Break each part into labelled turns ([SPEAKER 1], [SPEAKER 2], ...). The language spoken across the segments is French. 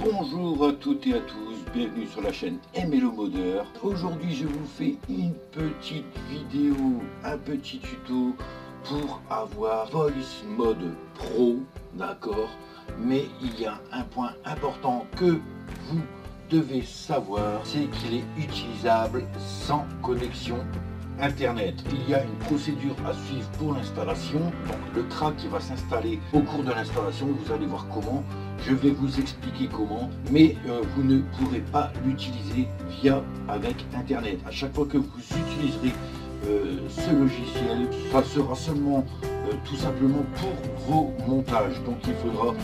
[SPEAKER 1] Bonjour à toutes et à tous, bienvenue sur la chaîne Hello Modeur. Aujourd'hui je vous fais une petite vidéo, un petit tuto pour avoir Voice Mode Pro, d'accord. Mais il y a un point important que vous devez savoir, c'est qu'il est utilisable sans connexion Internet. Il y a une procédure à suivre pour l'installation, donc le crack qui va s'installer au cours de l'installation, vous allez voir comment, je vais vous expliquer comment, mais vous ne pourrez pas l'utiliser avec Internet. À chaque fois que vous utiliserez ce logiciel, ça sera seulement tout simplement pour vos montages. Donc il faudra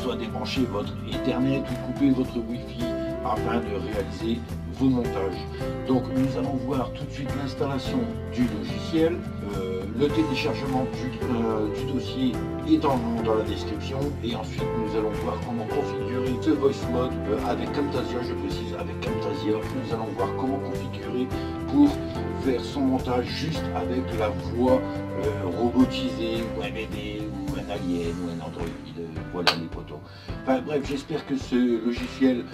[SPEAKER 1] soit débrancher votre Ethernet ou couper votre Wi-Fi afin de réaliser vos montages. Donc nous allons voir tout de suite l'installation du logiciel, le téléchargement du dossier est dans la description, et ensuite nous allons voir comment configurer ce voice mode avec Camtasia, je précise avec Camtasia. Nous allons voir comment configurer pour faire son montage juste avec la voix robotisée, ou un bébé, ou un alien, ou un android, voilà les potos. Enfin bref, j'espère que ce logiciel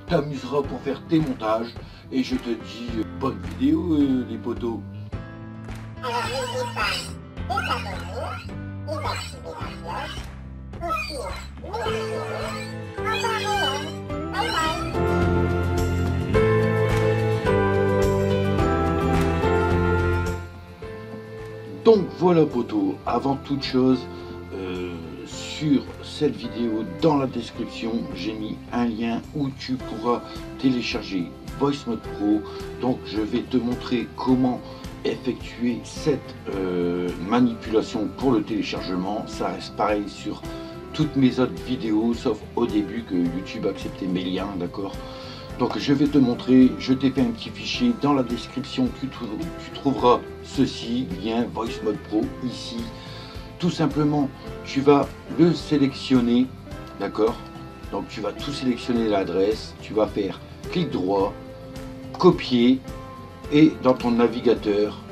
[SPEAKER 1] t'amusera pour faire tes montages, et je te dis bonne vidéo les potos.
[SPEAKER 2] Alors n'hésite pas de t'abonner et d'activer la cloche pour suivre mes vidéos en temps réel. Bye bye.
[SPEAKER 1] Donc voilà potos, avant toute chose, sur cette vidéo, dans la description, j'ai mis un lien où tu pourras télécharger Voice Mode Pro. Donc je vais te montrer comment effectuer cette manipulation pour le téléchargement. Ça reste pareil sur toutes mes autres vidéos, sauf au début que YouTube acceptait mes liens, d'accord. Donc je vais te montrer, je t'ai fait un petit fichier dans la description, tu trouveras ceci, lien Voice Mode Pro ici. Tout simplement, tu vas le sélectionner, d'accord. Donc tu vas tout sélectionner l'adresse, tu vas faire clic droit, copier, et dans ton navigateur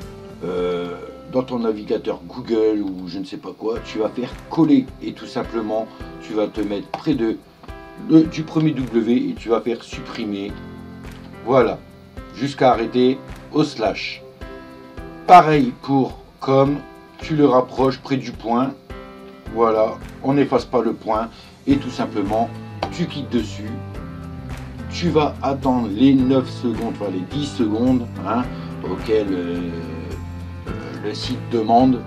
[SPEAKER 1] Google ou je ne sais pas quoi, tu vas faire coller, et tout simplement tu vas te mettre près du premier W et tu vas faire supprimer, voilà, jusqu'à arrêter au slash. Pareil pour comme, tu le rapproches près du point, voilà, on n'efface pas le point, et tout simplement tu cliques dessus, tu vas attendre les 9 secondes, enfin les 10 secondes hein, auxquelles le site demande.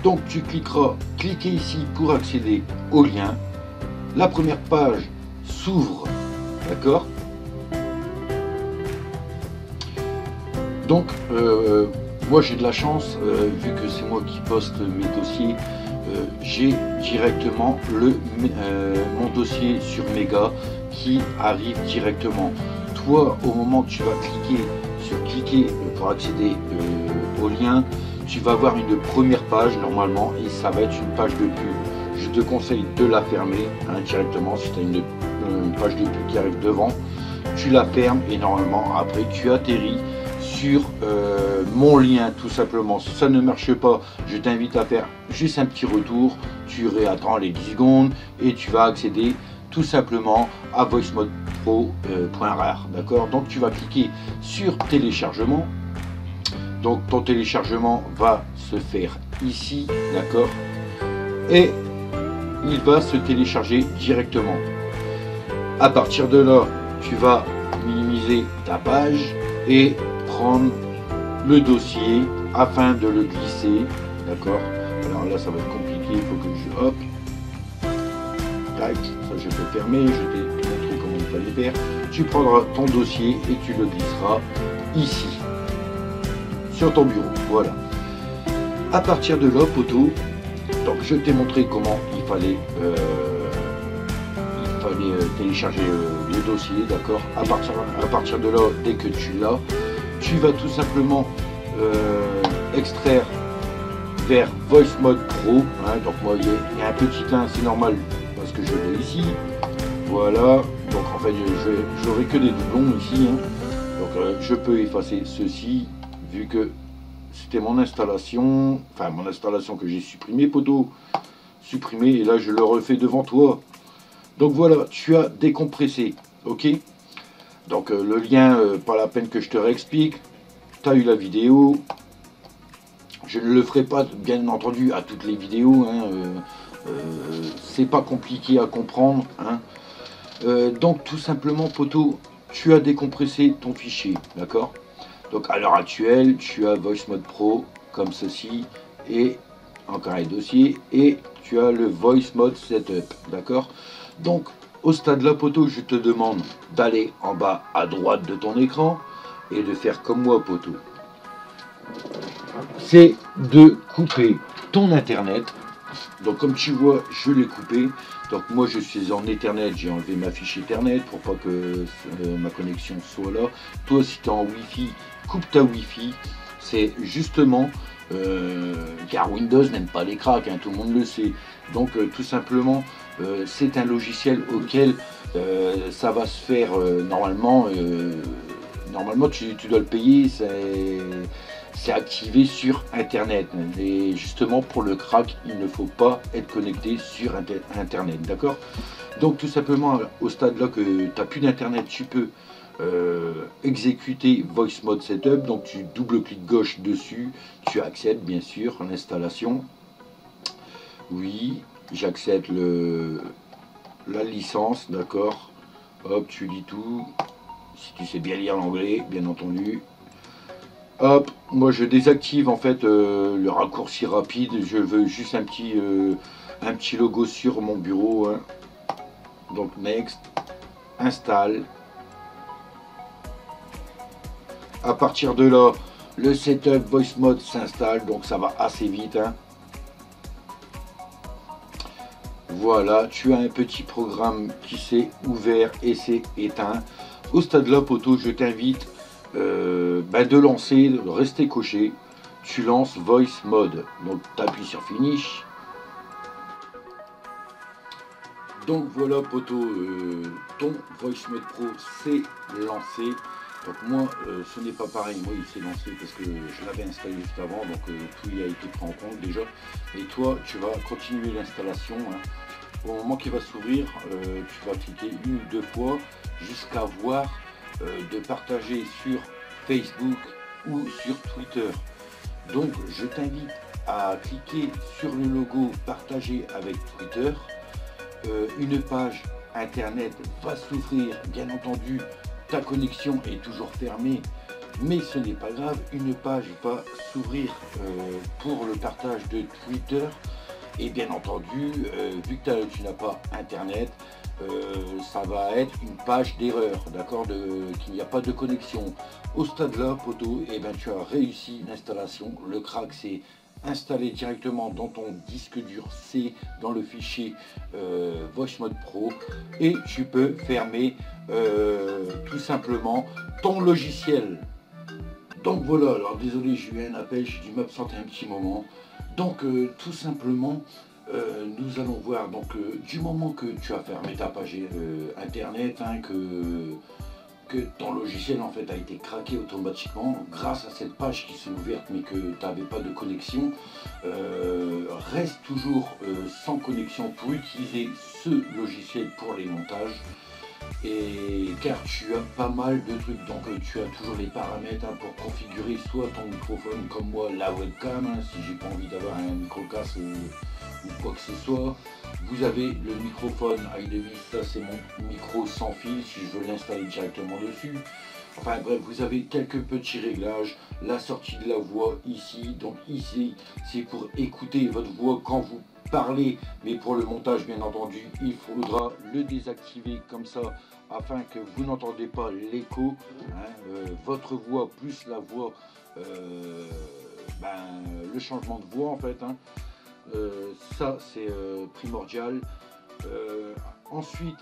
[SPEAKER 1] Donc tu cliquez ici pour accéder au lien. La première page s'ouvre, d'accord. Donc moi j'ai de la chance, vu que c'est moi qui poste mes dossiers, j'ai directement mon dossier sur Mega qui arrive directement. Toi, au moment que tu vas cliquer pour accéder au lien, tu vas voir une première page normalement, et ça va être une page de pub. Je te conseille de la fermer hein, directement. Si tu as une page de pub qui arrive devant, tu la fermes, et normalement après tu atterris sur mon lien tout simplement. Si ça ne marche pas, je t'invite à faire juste un petit retour, tu réattends les 10 secondes et tu vas accéder tout simplement à Voice Mode Pro.rar, d'accord. Donc tu vas cliquer sur téléchargement, donc ton téléchargement va se faire ici, d'accord, et il va se télécharger directement. À partir de là, tu vas minimiser ta page et prendre le dossier afin de le glisser, d'accord. Alors là ça va être compliqué, il faut que je hop, tac, ça je peux fermer, je t'ai montré comment il fallait faire. Tu prendras ton dossier et tu le glisseras ici sur ton bureau, voilà. À partir de là poteau, donc je t'ai montré comment il fallait télécharger le dossier, d'accord. À partir de là, dès que tu l'as, tu vas tout simplement extraire vers Voice Mode Pro hein. Donc moi il y a un petit 1, c'est normal parce que je l'ai ici, voilà. Donc en fait j'aurai que des doublons ici hein. Donc je peux effacer ceci vu que c'était mon installation, enfin mon installation que j'ai supprimée poteau, supprimé, et là je le refais devant toi. Donc voilà, tu as décompressé, ok. Donc le lien, pas la peine que je te réexplique. Tu as eu la vidéo. Je ne le ferai pas, bien entendu, à toutes les vidéos. Hein, c'est pas compliqué à comprendre. Hein. Donc tout simplement, poteau, tu as décompressé ton fichier, d'accord. Donc à l'heure actuelle, tu as Voice Mode Pro comme ceci, et encore un dossier, et tu as le Voice Mode Setup, d'accord. Donc au stade là, poteau, je te demande d'aller en bas à droite de ton écran et de faire comme moi, poteau. C'est de couper ton internet. Donc comme tu vois, je l'ai coupé. Donc moi je suis en Ethernet, j'ai enlevé ma fiche Ethernet pour pas que ma connexion soit là. Toi si tu es en Wi-Fi, coupe ta Wi-Fi. C'est justement car Windows n'aime pas les cracks, hein, tout le monde le sait. Donc tout simplement c'est un logiciel auquel ça va se faire normalement. Normalement tu dois le payer. C'est activé sur internet, et justement pour le crack il ne faut pas être connecté sur internet, d'accord. Donc tout simplement au stade là que tu n'as plus d'internet, tu peux exécuter Voice Mode Setup. Donc tu double-cliques gauche dessus, tu acceptes bien sûr l'installation. Oui, j'accepte la licence, d'accord. Hop, tu lis tout, si tu sais bien lire l'anglais bien entendu. Hop, moi je désactive en fait le raccourci rapide. Je veux juste un petit logo sur mon bureau. Hein. Donc next, installe. À partir de là, le setup voice mode s'installe, donc ça va assez vite. Hein. Voilà, tu as un petit programme qui s'est ouvert et s'est éteint. Au stade là, poteau, je t'invite de lancer, de rester coché, tu lances Voice Mode, donc tu appuies sur Finish. Donc voilà poteau, ton Voice Mode Pro s'est lancé. Donc moi ce n'est pas pareil, moi il s'est lancé parce que je l'avais installé juste avant, donc tout y a été pris en compte déjà. Et toi tu vas continuer l'installation. Hein. Au moment qu'il va s'ouvrir, tu vas cliquer une ou deux fois jusqu'à voir de partager sur Facebook ou sur Twitter. Donc je t'invite à cliquer sur le logo partager avec Twitter. Une page internet va s'ouvrir, bien entendu ta connexion est toujours fermée, mais ce n'est pas grave, une page va s'ouvrir pour le partage de Twitter. Et bien entendu, vu que tu n'as pas internet, ça va être une page d'erreur, d'accord, qu'il n'y a pas de connexion. Au stade là, poteau, et ben tu as réussi l'installation. Le crack s'est installé directement dans ton disque dur C, dans le fichier Voice Mode Pro, et tu peux fermer tout simplement ton logiciel. Donc voilà, alors désolé, j'ai eu un appel, j'ai dû m'absenter un petit moment. Donc tout simplement, nous allons voir, donc du moment que tu as fermé ta page internet, hein, que ton logiciel en fait a été craqué automatiquement grâce à cette page qui s'est ouverte mais que tu n'avais pas de connexion, reste toujours sans connexion pour utiliser ce logiciel pour les montages. Et car tu as pas mal de trucs, donc tu as toujours les paramètres hein, pour configurer soit ton microphone comme moi, la webcam, hein, si j'ai pas envie d'avoir un micro casse ou quoi que ce soit. Vous avez le microphone iDevice, ça c'est mon micro sans fil si je veux l'installer directement dessus. Enfin bref, vous avez quelques petits réglages, la sortie de la voix ici, donc ici c'est pour écouter votre voix quand vous parler, mais pour le montage bien entendu il faudra le désactiver comme ça afin que vous n'entendez pas l'écho, hein, votre voix plus la voix, le changement de voix en fait, hein, ça c'est primordial. Ensuite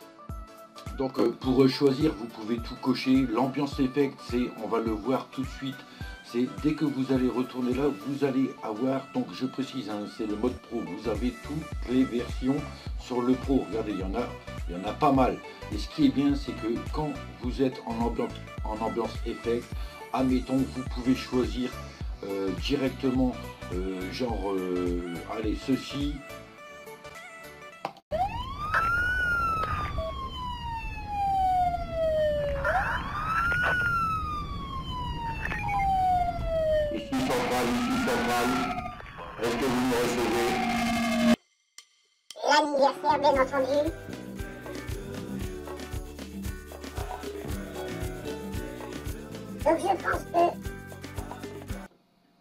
[SPEAKER 1] donc pour choisir vous pouvez tout cocher. L'ambiance effect, c'est, on va le voir tout de suite, c'est dès que vous allez retourner là, vous allez avoir, donc je précise, hein, c'est le mode pro, vous avez toutes les versions sur le pro, regardez, il y en a pas mal. Et ce qui est bien, c'est que quand vous êtes en ambiance effect, admettons, vous pouvez choisir directement, allez, ceci. Instagram. Est-ce que vous me recevez?
[SPEAKER 2] L'anniversaire, bien entendu. Donc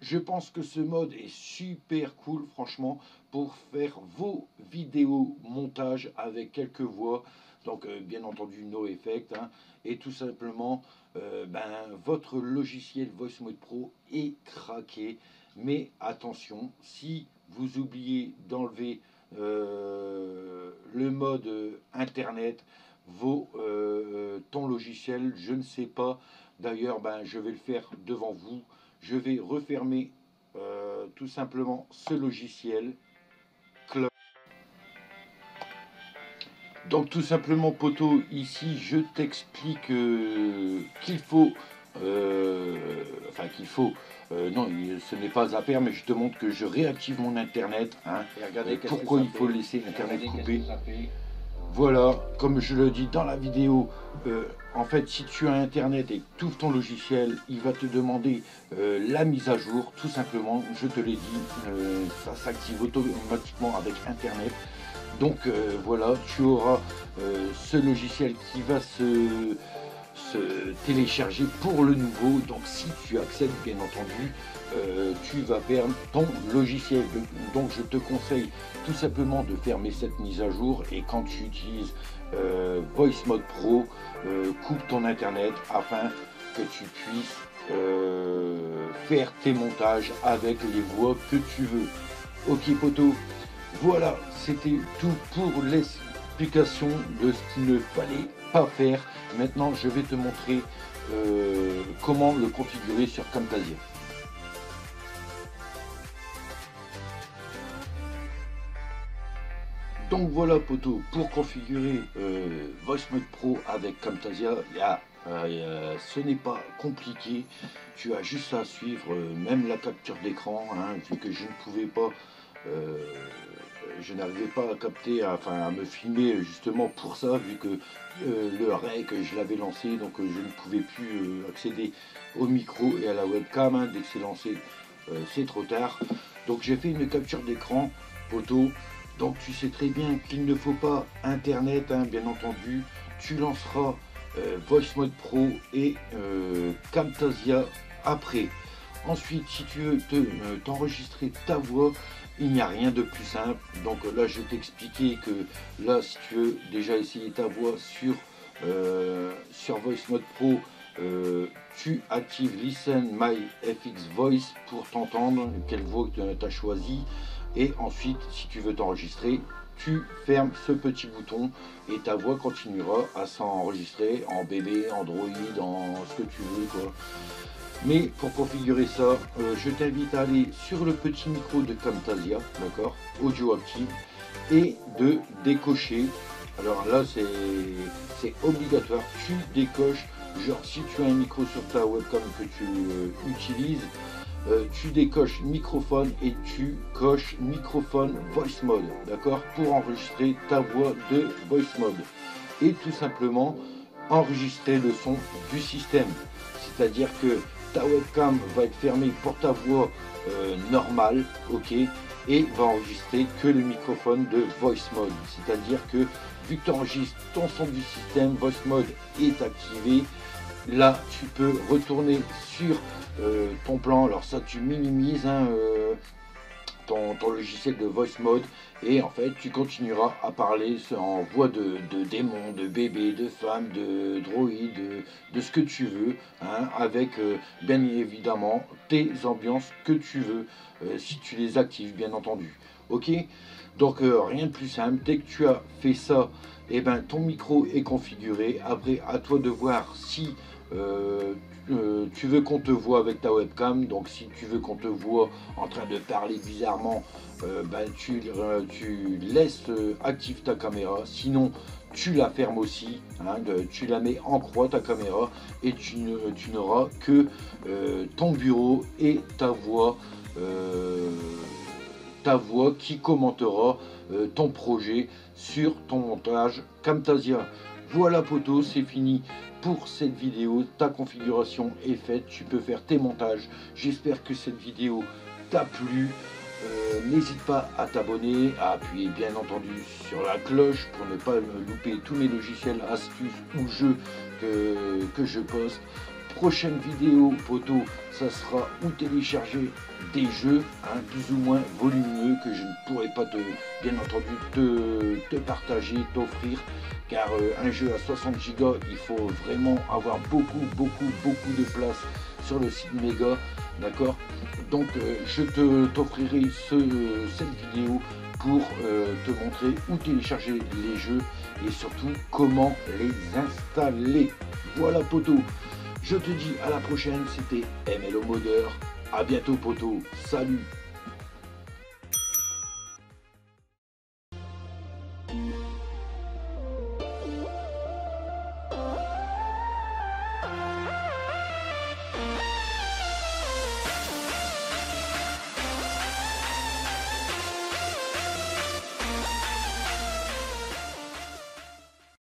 [SPEAKER 1] je pense que ce mode est super cool, franchement, pour faire vos vidéos montage avec quelques voix. Donc, bien entendu, no effect. Hein, et tout simplement, votre logiciel Voice Mode Pro est craqué. Mais attention, si vous oubliez d'enlever le mode internet, ton logiciel, je ne sais pas. D'ailleurs, je vais le faire devant vous. Je vais refermer tout simplement ce logiciel. Donc tout simplement, poto, ici je t'explique qu'il faut, non, ce n'est pas à faire, mais je te montre que je réactive mon internet. Hein, et regardez pourquoi il faut laisser l'internet coupé. Voilà, comme je le dis dans la vidéo, en fait, si tu as internet et que tu ouvres ton logiciel, il va te demander la mise à jour, tout simplement. Je te l'ai dit, ça s'active automatiquement avec internet. Donc voilà, tu auras ce logiciel qui va se télécharger pour le nouveau. Donc si tu accèdes, bien entendu, tu vas perdre ton logiciel. Donc je te conseille tout simplement de fermer cette mise à jour, et quand tu utilises Voice Mode Pro, coupe ton internet afin que tu puisses faire tes montages avec les voix que tu veux. Ok poto, voilà, c'était tout pour l'explication de ce qu'il ne fallait pas faire. Maintenant je vais te montrer comment le configurer sur Camtasia. Donc voilà poto, pour configurer Voice Mode Pro avec Camtasia, ce n'est pas compliqué. Tu as juste à suivre même la capture d'écran, hein, vu que je ne pouvais pas, je n'arrivais pas à capter, à me filmer justement pour ça, vu que le rec je l'avais lancé, donc je ne pouvais plus accéder au micro et à la webcam. Hein, dès que c'est lancé, c'est trop tard. Donc j'ai fait une capture d'écran poto. Donc tu sais très bien qu'il ne faut pas internet, hein, bien entendu. Tu lanceras Voice Mode Pro et Camtasia après. Ensuite, si tu veux t'enregistrer ta voix, il n'y a rien de plus simple. Donc là, je t'ai expliqué que là, si tu veux déjà essayer ta voix sur Voice Mode Pro, tu actives Listen My FX Voice pour t'entendre quelle voix tu as choisi. Et ensuite, si tu veux t'enregistrer, tu fermes ce petit bouton et ta voix continuera à s'enregistrer en bébé, Android, en ce que tu veux, quoi. Mais pour configurer ça, je t'invite à aller sur le petit micro de Camtasia, d'accord, Audio Active, et de décocher. Alors là, c'est obligatoire, tu décoches, genre si tu as un micro sur ta webcam que tu utilises, tu décoches microphone et tu coches microphone voice mode, d'accord, pour enregistrer ta voix de voice mode et tout simplement enregistrer le son du système. C'est-à-dire que ta webcam va être fermée pour ta voix normale, ok, et va enregistrer que le microphone de voice mode. C'est-à-dire que vu que tu enregistres ton son du système, voice mode est activé. Là, tu peux retourner sur ton plan. Alors ça, tu minimises ton logiciel de voice mode et en fait, tu continueras à parler en voix de démon, de bébé, de femme, de droïde, de ce que tu veux, hein, avec bien évidemment tes ambiances que tu veux, si tu les actives, bien entendu. Ok, donc rien de plus simple. Dès que tu as fait ça, et ton micro est configuré. Après, à toi de voir si tu veux qu'on te voit avec ta webcam. Donc si tu veux qu'on te voit en train de parler bizarrement, tu laisses active ta caméra. Sinon tu la fermes aussi, hein, tu la mets en croix ta caméra et tu n'auras que ton bureau et ta voix qui commentera ton projet sur ton montage Camtasia. Voilà poto, c'est fini pour cette vidéo. Ta configuration est faite, tu peux faire tes montages. J'espère que cette vidéo t'a plu. N'hésite pas à t'abonner, à appuyer bien entendu sur la cloche pour ne pas louper tous mes logiciels, astuces ou jeux que je poste. Prochaine vidéo, poto, ça sera où télécharger des jeux plus ou moins volumineux que je ne pourrai pas bien entendu te partager, t'offrir, car un jeu à 60 Go, il faut vraiment avoir beaucoup de place sur le site Mega, d'accord. Donc je t'offrirai cette vidéo pour te montrer où télécharger les jeux et surtout comment les installer. Voilà poto, je te dis à la prochaine, c'était MLO Modeur, à bientôt poto, salut.